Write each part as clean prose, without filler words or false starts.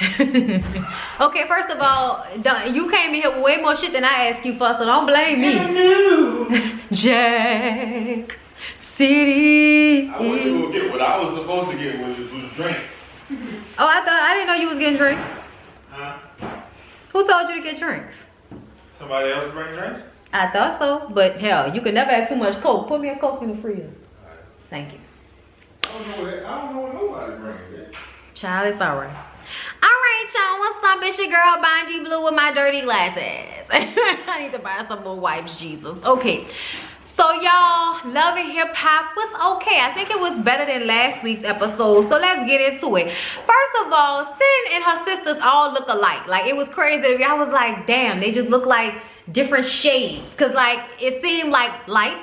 Okay, first of all, you came in here with way more shit than I asked you for, so don't blame me. Jack City. I went to go get what I was supposed to get, was drinks. Oh, I didn't know you was getting drinks. Huh? Who told you to get drinks? Somebody else bring drinks? I thought so, but hell, you can never have too much Coke. Put me a Coke in the freezer. Right. Thank you. I don't know what nobody brings yet. Child, it's alright. Alright, y'all, what's up? It's your girl, Bondy Blue, with my dirty glasses. I need to buy some more wipes, Jesus. Okay. So y'all, Love and Hip Hop was okay. I think it was better than last week's episode. So let's get into it. First of all, Sin and her sisters all look alike. Like, it was crazy. I was like, damn, they just look like different shades. Cause like, it seemed like light,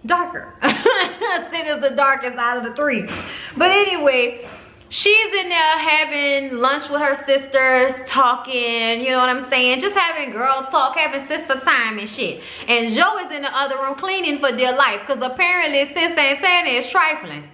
darker. Sin is the darkest out of the three. But anyway, she's in there having lunch with her sisters, talking, you know what I'm saying? Just having girl talk, having sister time and shit. And Joe is in the other room cleaning for dear life, because apparently Sis ain't saying it's trifling.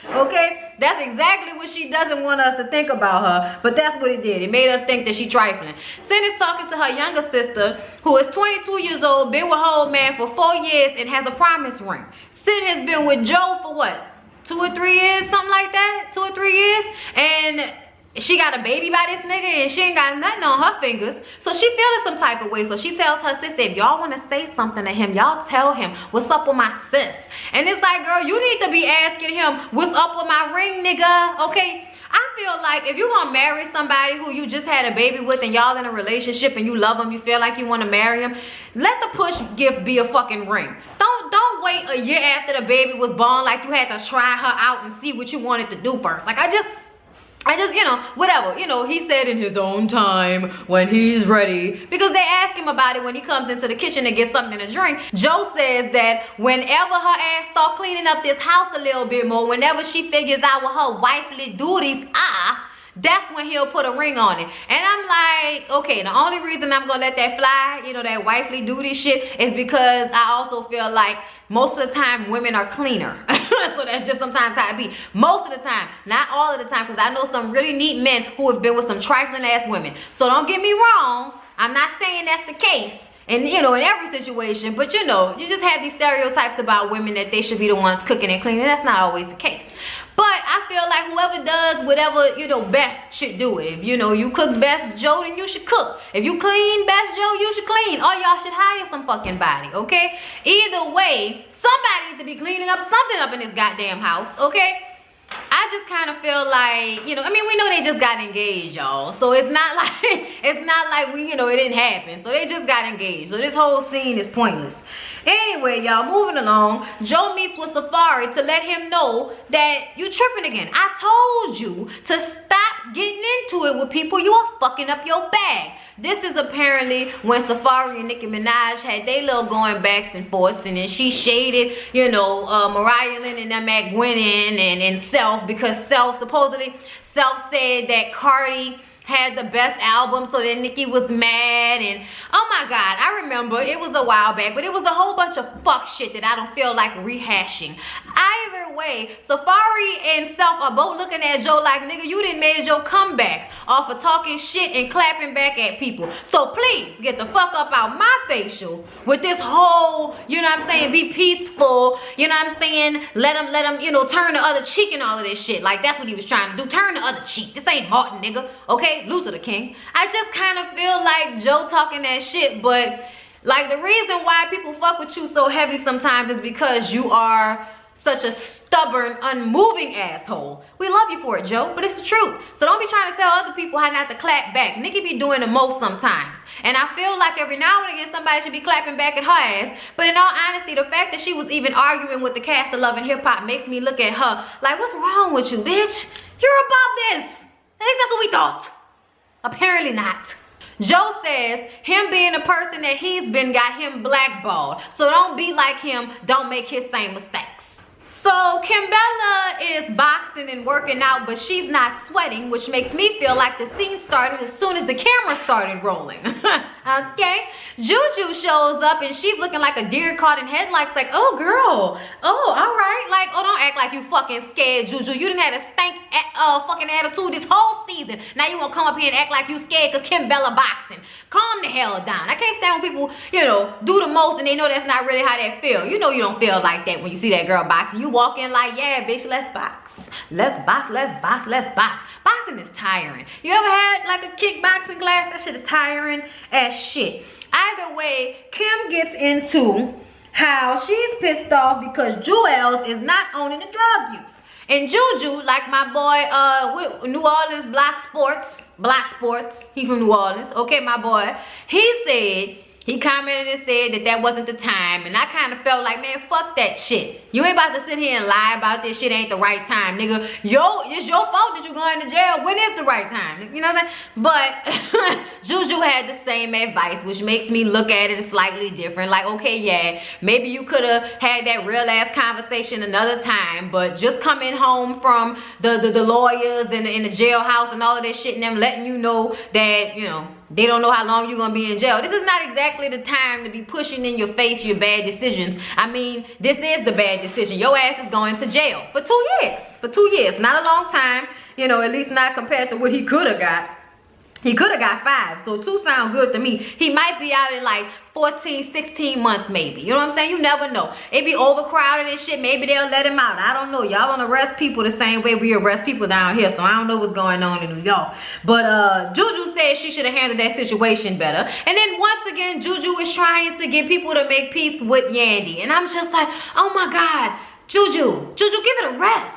Okay? That's exactly what she doesn't want us to think about her, but that's what it did. It made us think that she trifling. Sin is talking to her younger sister, who is 22 years old, been with her old man for 4 years, and has a promise ring. Sin has been with Joe for what? 2 or 3 years, something like that. 2 or 3 years, and she got a baby by this nigga, and she ain't got nothing on her fingers. So she feeling some type of way. So she tells her sister, if y'all want to say something to him, y'all tell him what's up with my sis. And it's like, girl, you need to be asking him what's up with my ring, nigga. Okay, I feel like if you're gonna marry somebody who you just had a baby with, and y'all in a relationship and you love him, you feel like you want to marry him, let the push gift be a fucking ring. Don't wait a year after the baby was born, like you had to try her out and see what you wanted to do first. Like, I just, you know, whatever, you know, he said in his own time, when he's ready, because they ask him about it when he comes into the kitchen to get something to drink. Joe says that whenever her ass start cleaning up this house a little bit more, whenever she figures out what her wifely duties are, that's when he'll put a ring on it. And I'm like, okay, the only reason I'm gonna let that fly, you know, that wifely duty shit, is because I also feel like most of the time women are cleaner. So that's just sometimes how it be. Most of the time, not all of the time, because I know some really neat men who have been with some trifling ass women. So don't get me wrong, I'm not saying that's the case, and you know, in every situation, but you know, you just have these stereotypes about women that they should be the ones cooking and cleaning. That's not always the case. But I feel like whoever does whatever, you know, best should do it. If, you know, you cook best, Joe, then you should cook. If you clean best, Joe, you should clean. Or y'all should hire some fucking body, okay? Either way, somebody needs to be cleaning up something up in this goddamn house, okay? I just kind of feel like, you know, I mean, we know they just got engaged, y'all. So it's not like we, you know, it didn't happen. So they just got engaged. So this whole scene is pointless. Anyway, y'all, moving along, Joe meets with Safari to let him know that you tripping again. I told you to stop getting into it with people. You are fucking up your bag. This is apparently when Safari and Nicki Minaj had their little going backs and forths, and then she shaded, you know, Mariah Lynn and them at Gwen and Self, because supposedly Self said that Cardi had the best album, so then Nicki was mad, and oh my god, I remember it was a while back, but it was a whole bunch of fuck shit that I don't feel like rehashing. Either way, Safari and Self are both looking at Joe like, nigga, you done made your comeback off of talking shit and clapping back at people. So please get the fuck up out my facial with this whole, you know what I'm saying, be peaceful, you know what I'm saying, let him, you know, turn the other cheek and all of this shit. Like, that's what he was trying to do, turn the other cheek. This ain't Martin, nigga, okay? Luther the King. I just kind of feel like Joe talking that shit, but like the reason why people fuck with you so heavy sometimes is because you are such a stubborn, unmoving asshole. We love you for it, Joe, but it's the truth. So don't be trying to tell other people how not to clap back. Nicki be doing the most sometimes. And I feel like every now and again somebody should be clapping back at her ass. But in all honesty, the fact that she was even arguing with the cast of Love and Hip Hop makes me look at her like, what's wrong with you, bitch? You're above this. I think that's what we thought. Apparently not. Joe says him being the person that he's been got him blackballed. So don't be like him. Don't make his same mistakes. So Kimbella is boxing and working out, but she's not sweating, which makes me feel like the scene started as soon as the camera started rolling. Okay, Juju shows up and she's looking like a deer caught in headlights, like, oh girl, oh, all right, like, oh, don't act like you fucking scared, Juju. You didn't have a stank fucking attitude this whole season. Now you won't come up here and act like you scared because Kimbella boxing. Calm the hell down. I can't stand when people, you know, do the most and they know that's not really how they feel. You know you don't feel like that when you see that girl boxing. You walk in like, yeah, bitch, let's box. Let's box, let's box, let's box. Boxing is tiring. You ever had like a kickboxing class? That shit is tiring as shit. Either way, Kim gets into how she's pissed off because Jewels is not owning the drug use. And Juju, like my boy, New Orleans Block Sports, he from New Orleans, okay, my boy, he commented and said that wasn't the time, and I kind of felt like, man, fuck that shit. You ain't about to sit here and lie about this shit ain't the right time, nigga. It's your fault that you going to jail. When is the right time? You know what I'm saying? But Juju had the same advice, which makes me look at it slightly different. Like, okay, yeah, maybe you could have had that real ass conversation another time, but just coming home from the lawyers and in the jailhouse and all of this shit and them letting you know that, you know, they don't know how long you're gonna be in jail. This is not exactly the time to be pushing in your face your bad decisions. I mean, this is the bad decision. Your ass is going to jail for 2 years. For 2 years. Not a long time, you know, at least not compared to what he could have got. He could have got 5, so 2 sound good to me. He might be out in like 14, 16 months maybe. You know what I'm saying? You never know. It be overcrowded and shit. Maybe they'll let him out. I don't know. Y'all don't arrest people the same way we arrest people down here, so I don't know what's going on in New York. But Juju said she should have handled that situation better. And then once again, Juju is trying to get people to make peace with Yandy. And I'm just like, oh my God, Juju, give it a rest.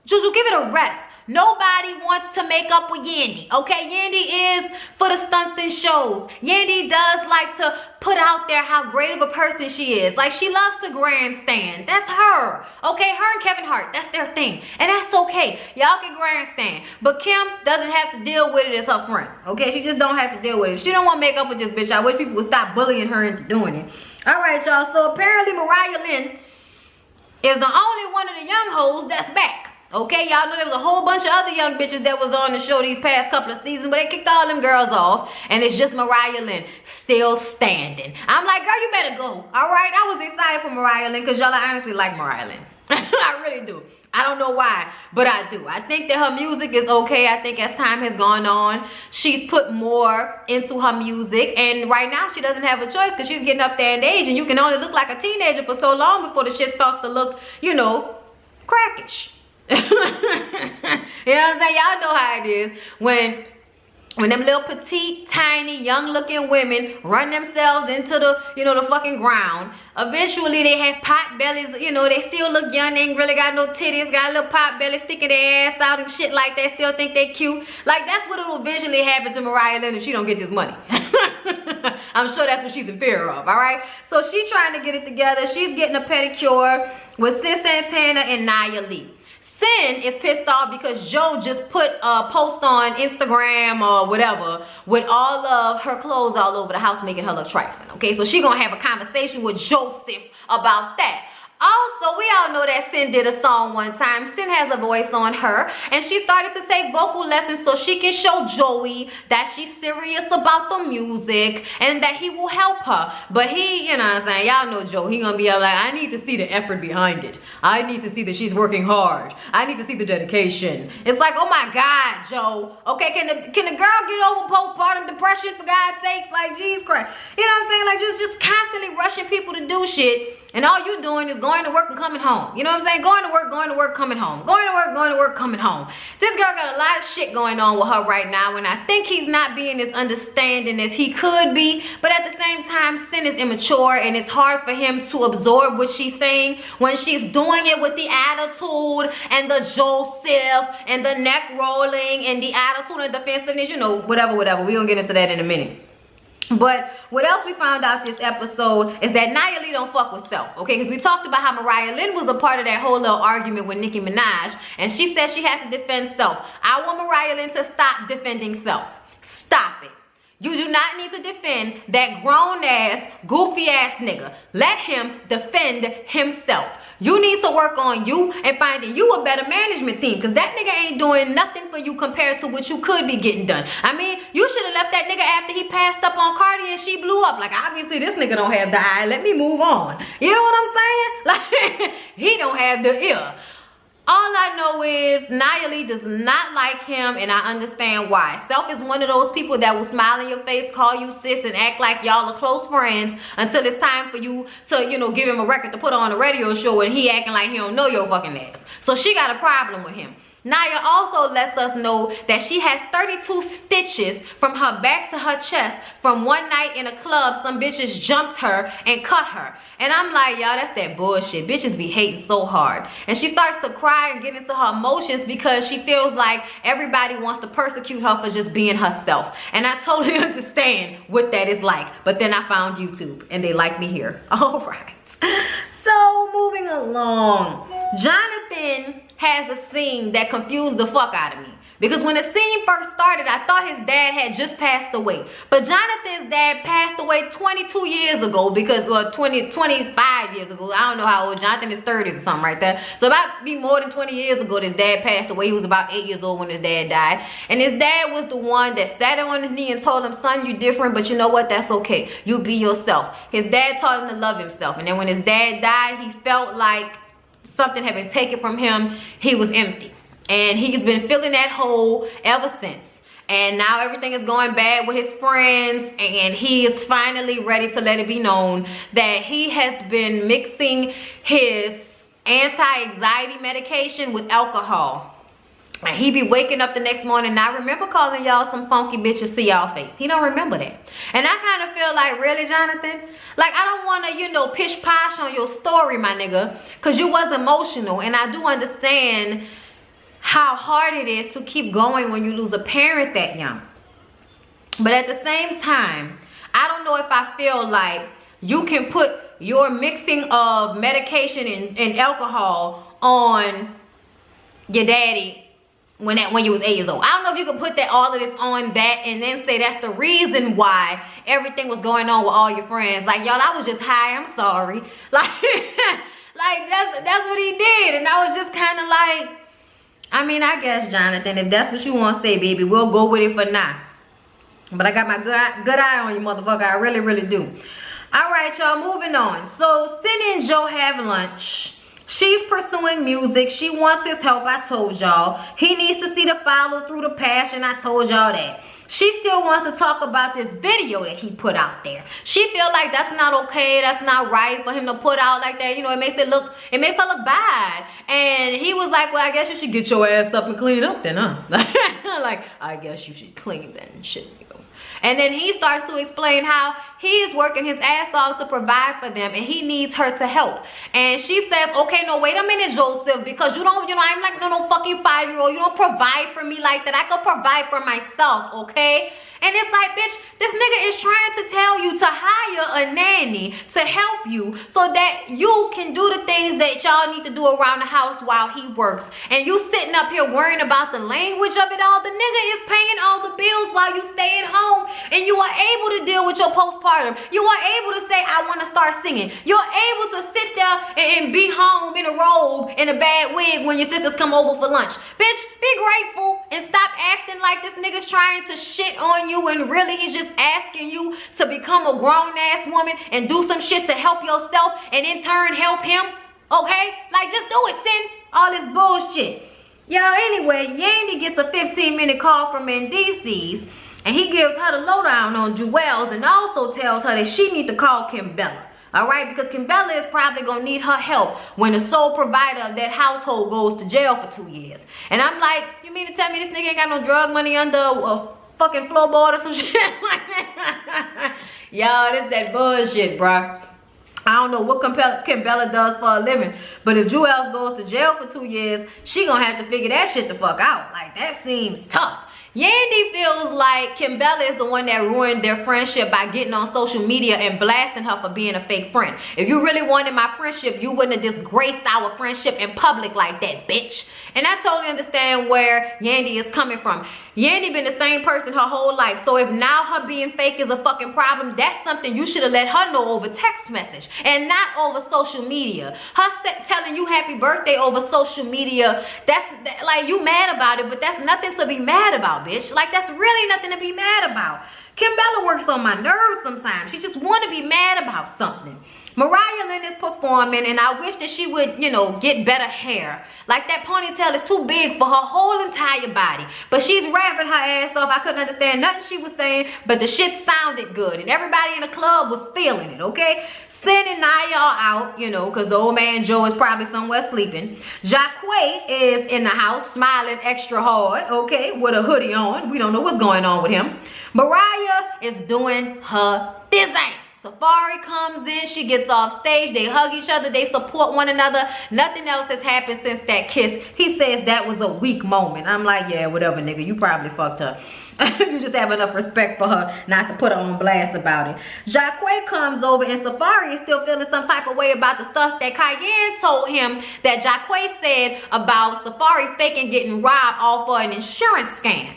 Juju, give it a rest. Nobody wants to make up with Yandy, okay? Yandy is for the stunts and shows. Yandy does like to put out there how great of a person she is. Like, she loves to grandstand. That's her, okay? Her and Kevin Hart, that's their thing. And that's okay. Y'all can grandstand. But Kim doesn't have to deal with it as her friend, okay? She just don't have to deal with it. She don't want to make up with this bitch. I wish people would stop bullying her into doing it. All right, y'all. So apparently Mariah Lynn is the only one of the young hoes that's back. Okay, y'all know there was a whole bunch of other young bitches that was on the show these past couple of seasons, but they kicked all them girls off, and it's just Mariah Lynn still standing. I'm like, girl, you better go. All right, I was excited for Mariah Lynn because y'all honestly like Mariah Lynn. I really do. I don't know why, but I do. I think that her music is okay. I think as time has gone on, she's put more into her music, and right now she doesn't have a choice because she's getting up there in age, and you can only look like a teenager for so long before the shit starts to look, you know, crackish. You know what I'm saying? Y'all know how it is when them little petite, tiny, young looking women run themselves into the, you know, the fucking ground. Eventually they have pot bellies, you know, they still look young, they ain't really got no titties, got a little pot belly sticking their ass out and shit like that, still think they cute. Like, that's what will eventually happen to Mariah Lynn if she don't get this money. I'm sure that's what she's in fear of, all right? So she's trying to get it together. She's getting a pedicure with Sis Santana and Nia Lee. Sin is pissed off because Joe just put a post on Instagram or whatever with all of her clothes all over the house, making her look trifling. Okay, so she gonna have a conversation with Joseph about that. Also, we all know that Sin did a song one time. Sin has a voice on her, and she started to take vocal lessons so she can show Joey that she's serious about the music and that he will help her. But he, you know what I'm saying, y'all know Joe, he gonna be like, I need to see the effort behind it. I need to see that she's working hard. I need to see the dedication. It's like, oh my God, Joe. Okay, can the girl get over postpartum depression, for God's sakes? Like, Jesus Christ. You know what I'm saying? Like, just constantly rushing people to do shit. And all you doing is going to work and coming home. You know what I'm saying? Going to work, coming home. Going to work, coming home. This girl got a lot of shit going on with her right now, and I think he's not being as understanding as he could be. But at the same time, Sin is immature, and it's hard for him to absorb what she's saying when she's doing it with the attitude and the Joseph and the neck rolling and the attitude and defensiveness. You know, whatever. We're going to get into that in a minute. But what else we found out this episode is that Nia Lee don't fuck with self, okay? Because we talked about how Mariah Lynn was a part of that whole little argument with Nicki Minaj, and she said she had to defend self. I want Mariah Lynn to stop defending self. Stop it. You do not need to defend that grown-ass, goofy-ass nigga. Let him defend himself. You need to work on you and finding you a better management team, because that nigga ain't doing nothing for you compared to what you could be getting done. I mean, you should have left that nigga after he passed up on Cardi and she blew up. Like, obviously this nigga don't have the eye, let me move on. You know what I'm saying? Like, he don't have the ear. All I know is Nia does not like him, and I understand why. Self is one of those people that will smile in your face, call you sis, and act like y'all are close friends until it's time for you to, you know, give him a record to put on a radio show and he acting like he don't know your fucking ass. So she got a problem with him. Nia also lets us know that she has 32 stitches from her back to her chest from one night in a club some bitches jumped her and cut her. And I'm like, y'all, that's that bullshit. Bitches be hating so hard. And she starts to cry and get into her emotions because she feels like everybody wants to persecute her for just being herself. And I totally understand what that is like. But then I found YouTube and they like me here. All right. So moving along, Jonathan has a scene that confused the fuck out of me. Because when the scene first started, I thought his dad had just passed away. But Jonathan's dad passed away 22 years ago because, well, 25 years ago. I don't know how old. Jonathan is 30s or something right there. So about be more than 20 years ago, his dad passed away. He was about 8 years old when his dad died. And his dad was the one that sat him on his knee and told him, son, you're different, but you know what? That's okay. You be yourself. His dad taught him to love himself. And then when his dad died, he felt like something had been taken from him. He was empty. And he's been filling that hole ever since. And now everything is going bad with his friends. And he is finally ready to let it be known that he has been mixing his anti-anxiety medication with alcohol. And he be waking up the next morning. And I remember calling y'all some funky bitches to y'all face. He don't remember that. And I kind of feel like, really, Jonathan? Like, I don't want to, you know, pish posh on your story, my nigga. Because you was emotional. And I do understand how hard it is to keep going when you lose a parent that young. But at the same time, I don't know if I feel like you can put your mixing of medication and alcohol on your daddy when you was 8 years old. I don't know if you could put that all of this on that and then say that's the reason why everything was going on with all your friends. Like, y'all, I was just high, I'm sorry. Like, like that's what he did. And I was just kind of like, I mean, I guess, Jonathan, if that's what you want to say, baby, we'll go with it for now. But I got my good eye on you, motherfucker. I really, really do. All right, y'all, moving on. So, Cindy and Joe have lunch. She's pursuing music. She wants his help, I told y'all. He needs to see the follow through the passion, I told y'all that. She still wants to talk about this video that he put out there. She feel like that's not okay, that's not right for him to put out like that. You know, it makes her look bad. And he was like, well, I guess you should get your ass up and clean up then, huh? Like, I guess you should clean then, shouldn't you? And then he starts to explain how he is working his ass off to provide for them and he needs her to help. And she says, okay, no, wait a minute, Joseph, because you don't, you know, I'm like no fucking 5-year-old. You don't provide for me like that. I can provide for myself, okay? And it's like, bitch, this nigga is trying to tell you to hire a nanny to help you so that you can do the things that y'all need to do around the house while he works. And you sitting up here worrying about the language of it all. The nigga is paying all the bills while you stay at home and you are able to deal with your postpartum. You are able to say, I want to start singing. You're able to sit there and be home in a robe in a bad wig when your sisters come over for lunch. Bitch, be grateful and stop acting like this nigga's trying to shit on you and really he's just asking you to become a grown-ass woman and do some shit to help yourself and in turn help him, okay? Like, just do it, Sin. All this bullshit. Y'all, anyway, Yandy gets a 15-minute call from Mendices and he gives her the lowdown on Jewels and also tells her that she needs to call Kimbella. Alright, because Kimbella is probably going to need her help when the sole provider of that household goes to jail for 2 years. And I'm like, you mean to tell me this nigga ain't got no drug money under a fucking floorboard or some shit like that? Y'all, this that bullshit, bruh. I don't know what Kimbella does for a living, but if Jewels goes to jail for 2 years, she gonna have to figure that shit the fuck out. Like, that seems tough. Yandy feels like Kimbella is the one that ruined their friendship by getting on social media and blasting her for being a fake friend. If you really wanted my friendship, you wouldn't have disgraced our friendship in public like that, bitch. And I totally understand where Yandy is coming from. Yandy been the same person her whole life. So if now her being fake is a fucking problem, that's something you should have let her know over text message and not over social media. Her telling you happy birthday over social media, like, you mad about it, but that's nothing to be mad about, bitch. Like, that's really nothing to be mad about. Kimbella works on my nerves sometimes. She just want to be mad about something. Mariah Lynn is performing, and I wish that she would, you know, get better hair. Like, that ponytail is too big for her whole entire body. But she's rapping her ass off. I couldn't understand nothing she was saying, but the shit sounded good. And everybody in the club was feeling it, okay? Sin and Nia are out, you know, because the old man Joe is probably somewhere sleeping. Jacquay is in the house, smiling extra hard, okay, with a hoodie on. We don't know what's going on with him. Mariah is doing her thing. Safari comes in, she gets off stage, they hug each other, they support one another. Nothing else has happened since that kiss. He says that was a weak moment. I'm like, yeah, whatever, nigga, you probably fucked her. You just have enough respect for her not to put her on blast about it. Jacquay comes over, and Safari is still feeling some type of way about the stuff that Cayenne told him that Jacquay said about Safari faking getting robbed off of an insurance scam.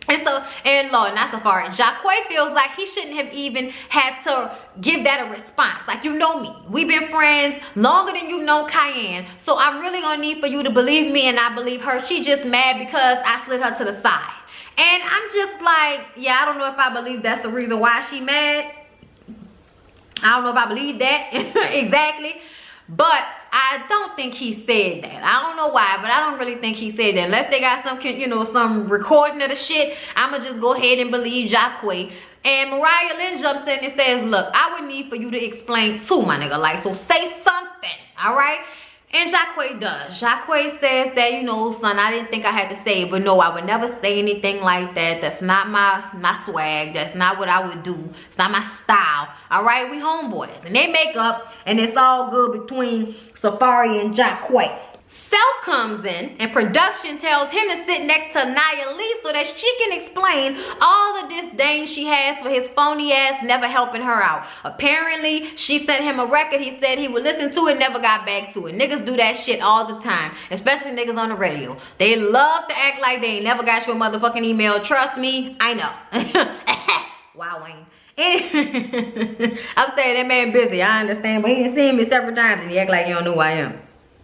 And so, and Lord, not Safari, Jacquay feels like he shouldn't have even had to give that a response. Like, you know me. We've been friends longer than you know Cayenne. So I'm really gonna need for you to believe me and I believe her. She just mad because I slid her to the side. And I'm just like, yeah, I don't know if I believe that's the reason why she mad. I don't know if I believe that exactly. But I don't think he said that. I don't know why, but I don't really think he said that. Unless they got some, you know, some recording of the shit, I'ma just go ahead and believe Jacquay. And Mariah Lynn jumps in and says, look, I would need for you to explain too, my nigga. Like, so say something, all right? And Jacquay does. Jacquay says that, you know, son, I didn't think I had to say it, but no, I would never say anything like that. That's not my swag. That's not what I would do. It's not my style. All right, we homeboys. And they make up, and it's all good between Safari and Jacquay. Self comes in, and production tells him to sit next to Nia Lee so that she can explain all the disdain she has for his phony ass never helping her out. Apparently, she sent him a record. He said he would listen to it, never got back to it. Niggas do that shit all the time, especially niggas on the radio. They love to act like they ain't never got your motherfucking email. Trust me, I know. Wow, Wayne. I'm saying that man busy, I understand, but he done seen me several times and he act like you don't know who I am.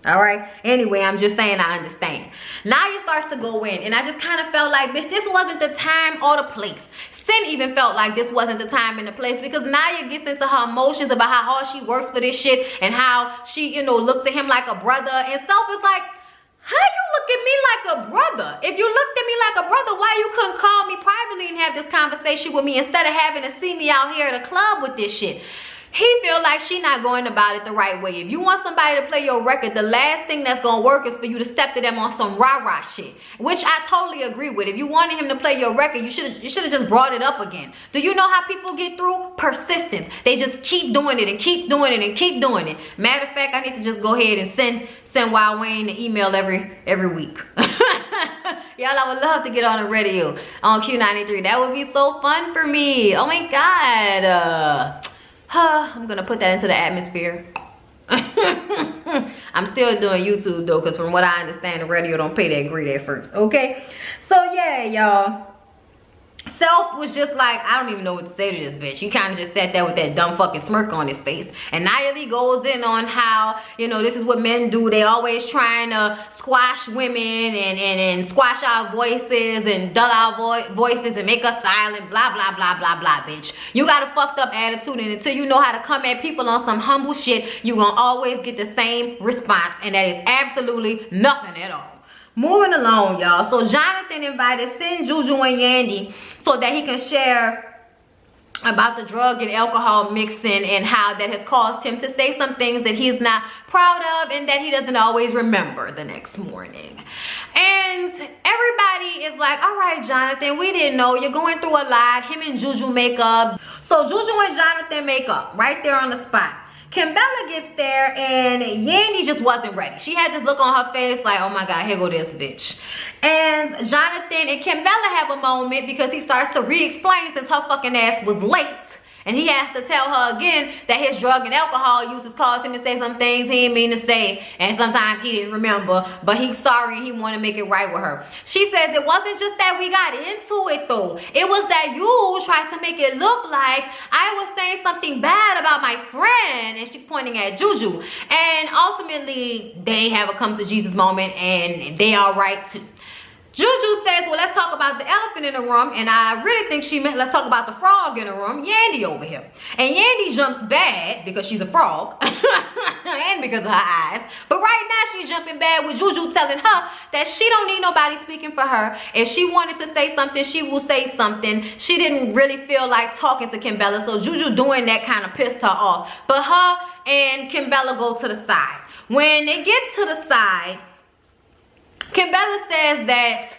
All right, anyway, I'm just saying I understand. Nia starts to go in, and I just kind of felt like, bitch, this wasn't the time or the place. Sin even felt like this wasn't the time and the place, because Nia gets into her emotions about how hard she works for this shit and how she, you know, looks at him like a brother. And Self is like, how you look at me like a brother? If you looked at me like a brother, why you couldn't call me privately and have this conversation with me instead of having to see me out here at a club with this shit? He feel like she not going about it the right way. If you want somebody to play your record, the last thing that's gonna work is for you to step to them on some rah-rah shit, which I totally agree with. If you wanted him to play your record, you should have just brought it up again. Do you know how people get through? Persistence. They just keep doing it and keep doing it and keep doing it. Matter of fact, I need to just go ahead and send Wild Wayne an email every week. Y'all, I would love to get on the radio on Q93. That would be so fun for me. Oh my God. I'm gonna put that into the atmosphere. I'm still doing YouTube though, because from what I understand, the radio don't pay that great at first. Okay, so yeah, y'all. Self was just like, I don't even know what to say to this bitch. He kind of just sat there with that dumb fucking smirk on his face. And Nia Lee goes in on how, you know, this is what men do. They always trying to squash women and squash our voices and dull our voices and make us silent, blah, blah, blah, blah, blah, bitch. You got a fucked up attitude, and until you know how to come at people on some humble shit, you gonna always get the same response, and that is absolutely nothing at all. Moving along, y'all. So Jonathan invited Sin, Juju, and Yandy so that he can share about the drug and alcohol mixing and how that has caused him to say some things that he's not proud of and that he doesn't always remember the next morning. And everybody is like, all right, Jonathan, we didn't know. You're going through a lot. Him and Juju make up. So Juju and Jonathan make up right there on the spot. Kimbella gets there, and Yandy just wasn't ready. She had this look on her face like, oh my God, here go this bitch. And Jonathan and Kimbella have a moment because he starts to re-explain since her fucking ass was late And he has to tell her again that his drug and alcohol use has caused him to say some things he didn't mean to say. And sometimes he didn't remember. But he's sorry and he want to make it right with her. She says it wasn't just that we got into it though. It was that you tried to make it look like I was saying something bad about my friend. And she's pointing at Juju. And ultimately, they have a come to Jesus moment and they are right too. Juju says, well, let's talk about the elephant in the room. And I really think she meant, let's talk about the frog in the room, Yandy over here. And Yandy jumps bad because she's a frog and because of her eyes. But right now she's jumping bad with Juju telling her that she don't need nobody speaking for her. If she wanted to say something, she will say something. She didn't really feel like talking to Kimbella. So Juju doing that kind of pissed her off. But her and Kimbella go to the side. When they get to the side, Kimbella says that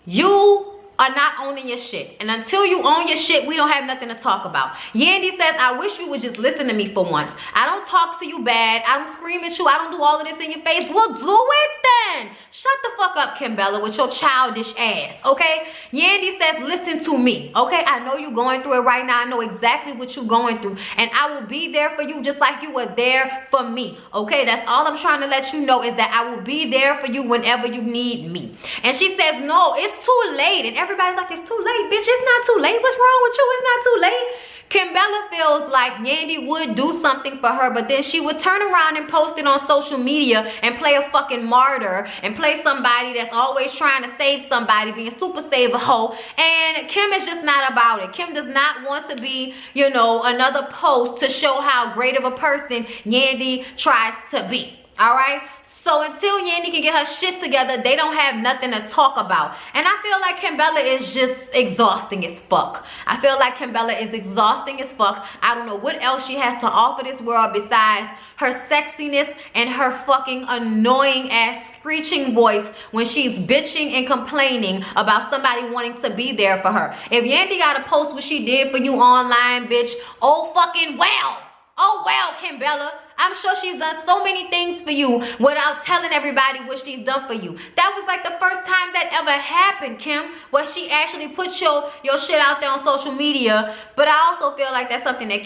you are not owning your shit. And until you own your shit, we don't have nothing to talk about. Yandy says, I wish you would just listen to me for once. I don't talk to you bad. I don't scream at you. I don't do all of this in your face. Well, do it then. Shut the fuck up, Kimbella, with your childish ass, okay? Yandy says, listen to me, okay? I know you're going through it right now. I know exactly what you're going through. And I will be there for you just like you were there for me, okay? That's all I'm trying to let you know is that I will be there for you whenever you need me. And she says, no, it's too late. And everybody's like, it's too late, bitch. It's not too late. What's wrong with you? It's not too late. Kimbella feels like Yandy would do something for her, but then she would turn around and post it on social media and play a fucking martyr and play somebody that's always trying to save somebody, being super saver hoe. And Kim is just not about it. Kim does not want to be, you know, another post to show how great of a person Yandy tries to be. All right? So until Yandy can get her shit together, they don't have nothing to talk about. And I feel like Kimbella is just exhausting as fuck. I feel like Kimbella is exhausting as fuck. I don't know what else she has to offer this world besides her sexiness and her fucking annoying ass screeching voice when she's bitching and complaining about somebody wanting to be there for her. If Yandy got to post what she did for you online, bitch, oh fucking well. Oh well, Kimbella. I'm sure she's done so many things for you without telling everybody what she's done for you. That was like the first time that ever happened, Kim, where she actually put your shit out there on social media. But I also feel like that's something that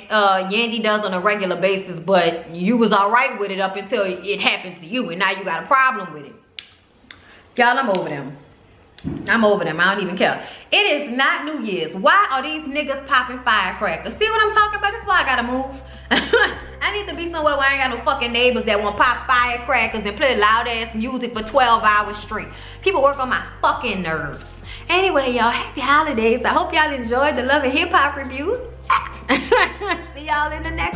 Yandy does on a regular basis, but you was all right with it up until it happened to you, and now you got a problem with it. Y'all, I'm over them. I'm over them. I don't even care. It is not New Year's. Why are these niggas popping firecrackers? See what I'm talking about? That's why I gotta move. I need to be somewhere where I ain't got no fucking neighbors that want to pop firecrackers and play loud ass music for 12 hours straight. People work on my fucking nerves. Anyway, y'all, happy holidays. I hope y'all enjoyed the Love and Hip Hop review. See y'all in the next